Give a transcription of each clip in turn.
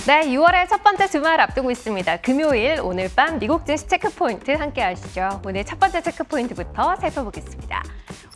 네, 6월의 첫 번째 주말 앞두고 있습니다. 금요일 오늘 밤 미국 증시 체크포인트 함께 하시죠. 오늘 첫 번째 체크포인트부터 살펴보겠습니다.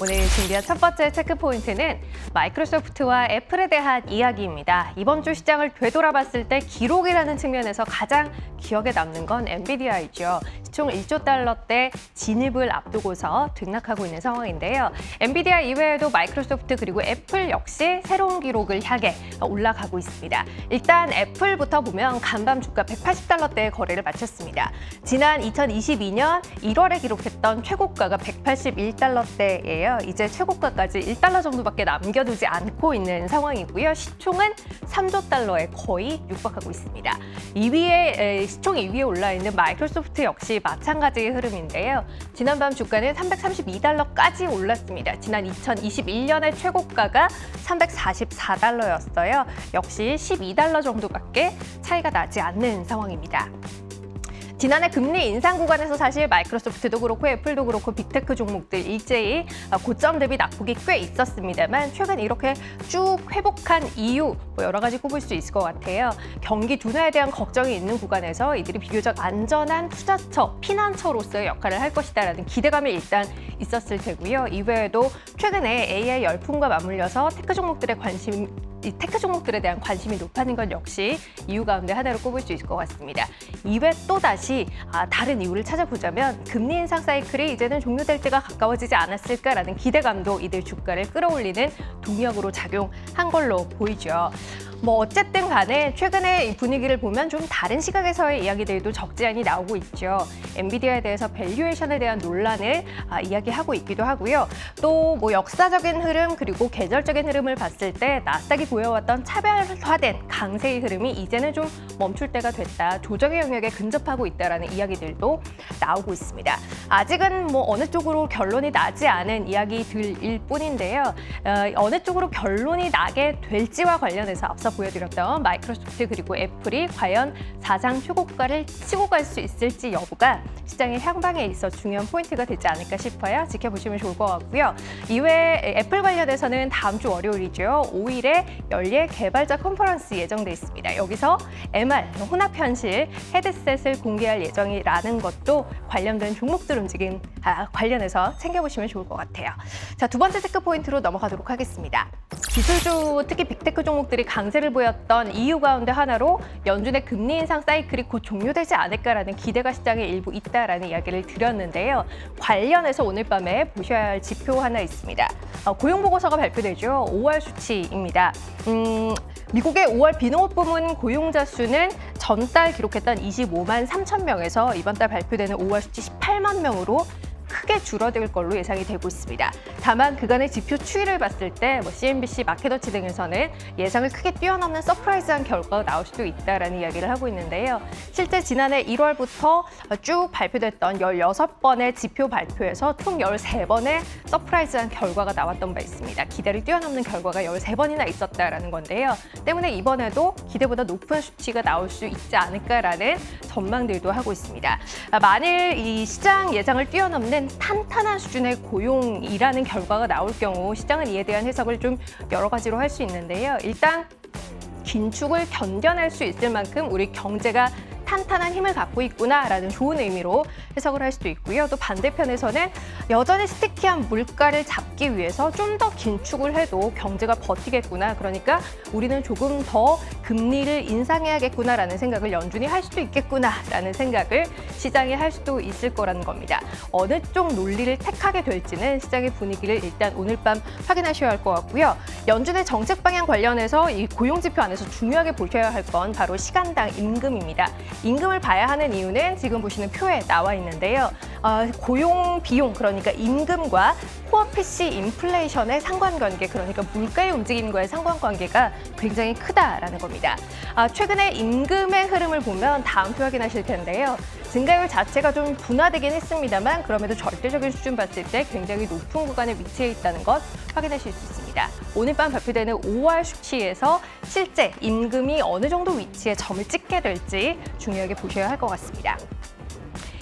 오늘 준비한 첫 번째 체크포인트는 마이크로소프트와 애플에 대한 이야기입니다. 이번 주 시장을 되돌아봤을 때 기록이라는 측면에서 가장 기억에 남는 건 엔비디아이죠. 시총 1조 달러대 진입을 앞두고서 등락하고 있는 상황인데요. 엔비디아 이외에도 마이크로소프트 그리고 애플 역시 새로운 기록을 향해 올라가고 있습니다. 일단 애플부터 보면 간밤 주가 180달러대의 거래를 마쳤습니다. 지난 2022년 1월에 기록했던 최고가가 181달러대예요. 이제 최고가까지 1달러 정도밖에 남겨두지 않고 있는 상황이고요. 시총은 3조 달러에 거의 육박하고 있습니다. 2위에 시총 2위에 올라 있는 마이크로소프트 역시 마찬가지의 흐름인데요. 지난밤 주가는 332달러까지 올랐습니다. 지난 2021년의 최고가가 344달러였어요. 역시 12달러 정도밖에 차이가 나지 않는 상황입니다. 지난해 금리 인상 구간에서 사실 마이크로소프트도 그렇고 애플도 그렇고 빅테크 종목들 일제히 고점 대비 낙폭이 꽤 있었습니다만 최근 이렇게 쭉 회복한 이유 여러 가지 꼽을 수 있을 것 같아요. 경기 둔화에 대한 걱정이 있는 구간에서 이들이 비교적 안전한 투자처, 피난처로서의 역할을 할 것이다라는 기대감이 일단 있었을 테고요. 이외에도 최근에 AI 열풍과 맞물려서 테크 종목들에 대한 관심이 높아진 건 역시 이유 가운데 하나로 꼽을 수 있을 것 같습니다. 이외 또다시 다른 이유를 찾아보자면 금리 인상 사이클이 이제는 종료될 때가 가까워지지 않았을까라는 기대감도 이들 주가를 끌어올리는 동력으로 작용한 걸로 보이죠. 어쨌든 간에 최근에 이 분위기를 보면 좀 다른 시각에서의 이야기들도 적지 않이 나오고 있죠. 엔비디아에 대해서 밸류에이션에 대한 논란을 이야기하고 있기도 하고요. 또 역사적인 흐름 그리고 계절적인 흐름을 봤을 때 나스닥이 보여왔던 차별화된 강세의 흐름이 이제는 좀 멈출 때가 됐다. 조정의 영역에 근접하고 있다라는 이야기들도 나오고 있습니다. 아직은 어느 쪽으로 결론이 나지 않은 이야기들일 뿐인데요. 어느 쪽으로 결론이 나게 될지와 관련해서 앞서 보여드렸던 마이크로소프트 그리고 애플이 과연 사상 최고가를 치고 갈 수 있을지 여부가 시장의 향방에 있어 중요한 포인트가 되지 않을까 싶어요. 지켜보시면 좋을 것 같고요. 이외에 애플 관련해서는 다음 주 월요일이죠. 5일에 열릴 개발자 컨퍼런스 예정돼 있습니다. 여기서 MR, 혼합현실 헤드셋을 공개할 예정이라는 것도 관련된 종목들 움직임 관련해서 챙겨보시면 좋을 것 같아요. 자, 두 번째 체크 포인트로 넘어가도록 하겠습니다. 기술주, 특히 빅테크 종목들이 강세를 보였던 이유 가운데 하나로 연준의 금리 인상 사이클이 곧 종료되지 않을까라는 기대가 시장에 일부 있다라는 이야기를 드렸는데요. 관련해서 오늘 밤에 보셔야 할 지표 하나 있습니다. 고용보고서가 발표되죠. 5월 수치입니다. 미국의 5월 비농업 부문 고용자 수는 전달 기록했던 25만 3천 명에서 이번 달 발표되는 5월 수치 18만 명으로 크게 줄어들 걸로 예상이 되고 있습니다. 다만 그간의 지표 추이를 봤을 때 CNBC, 마켓워치 등에서는 예상을 크게 뛰어넘는 서프라이즈한 결과가 나올 수도 있다라는 이야기를 하고 있는데요. 실제 지난해 1월부터 쭉 발표됐던 16번의 지표 발표에서 총 13번의 서프라이즈한 결과가 나왔던 바 있습니다. 기대를 뛰어넘는 결과가 13번이나 있었다라는 건데요. 때문에 이번에도 기대보다 높은 수치가 나올 수 있지 않을까라는 전망들도 하고 있습니다. 만일 이 시장 예상을 뛰어넘는 탄탄한 수준의 고용이라는 결과가 나올 경우 시장은 이에 대한 해석을 좀 여러 가지로 할 수 있는데요. 일단 긴축을 견뎌낼 수 있을 만큼 우리 경제가 탄탄한 힘을 갖고 있구나라는 좋은 의미로 해석을 할 수도 있고요. 또 반대편에서는 여전히 스티키한 물가를 잡기 위해서 좀 더 긴축을 해도 경제가 버티겠구나. 그러니까 우리는 조금 더 금리를 인상해야겠구나라는 생각을 연준이 할 수도 있겠구나라는 생각을 시장이 할 수도 있을 거라는 겁니다. 어느 쪽 논리를 택하게 될지는 시장의 분위기를 일단 오늘 밤 확인하셔야 할 것 같고요. 연준의 정책 방향 관련해서 이 고용지표 안에서 중요하게 보셔야 할 건 바로 시간당 임금입니다. 임금을 봐야 하는 이유는 지금 보시는 표에 나와 있는데요. 고용 비용, 그러니까 임금과 코어 PC 인플레이션의 상관관계, 그러니까 물가의 움직임과의 상관관계가 굉장히 크다라는 겁니다. 최근에 임금의 흐름을 보면 다음 표 확인하실 텐데요. 증가율 자체가 좀 둔화되긴 했습니다만 그럼에도 절대적인 수준 봤을 때 굉장히 높은 구간에 위치해 있다는 것 확인하실 수 있습니다. 오늘 밤 발표되는 5월 수치에서 실제 임금이 어느 정도 위치에 점을 찍게 될지 중요하게 보셔야 할 것 같습니다.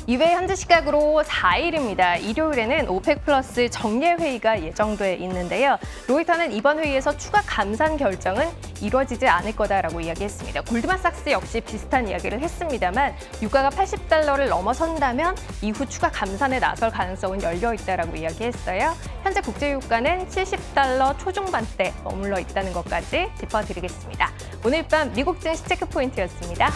이외에 현지 시각으로 4일입니다. 일요일에는 오펙 플러스 정례 회의가 예정돼 있는데요. 로이터는 이번 회의에서 추가 감산 결정은 이루어지지 않을 거다라고 이야기했습니다. 골드만삭스 역시 비슷한 이야기를 했습니다만 유가가 80달러를 넘어선다면 이후 추가 감산에 나설 가능성은 열려 있다라고 이야기했어요. 현재 국제 유가는 70달러 초중반대 머물러 있다는 것까지 짚어드리겠습니다. 오늘 밤 미국 증시 체크 포인트였습니다.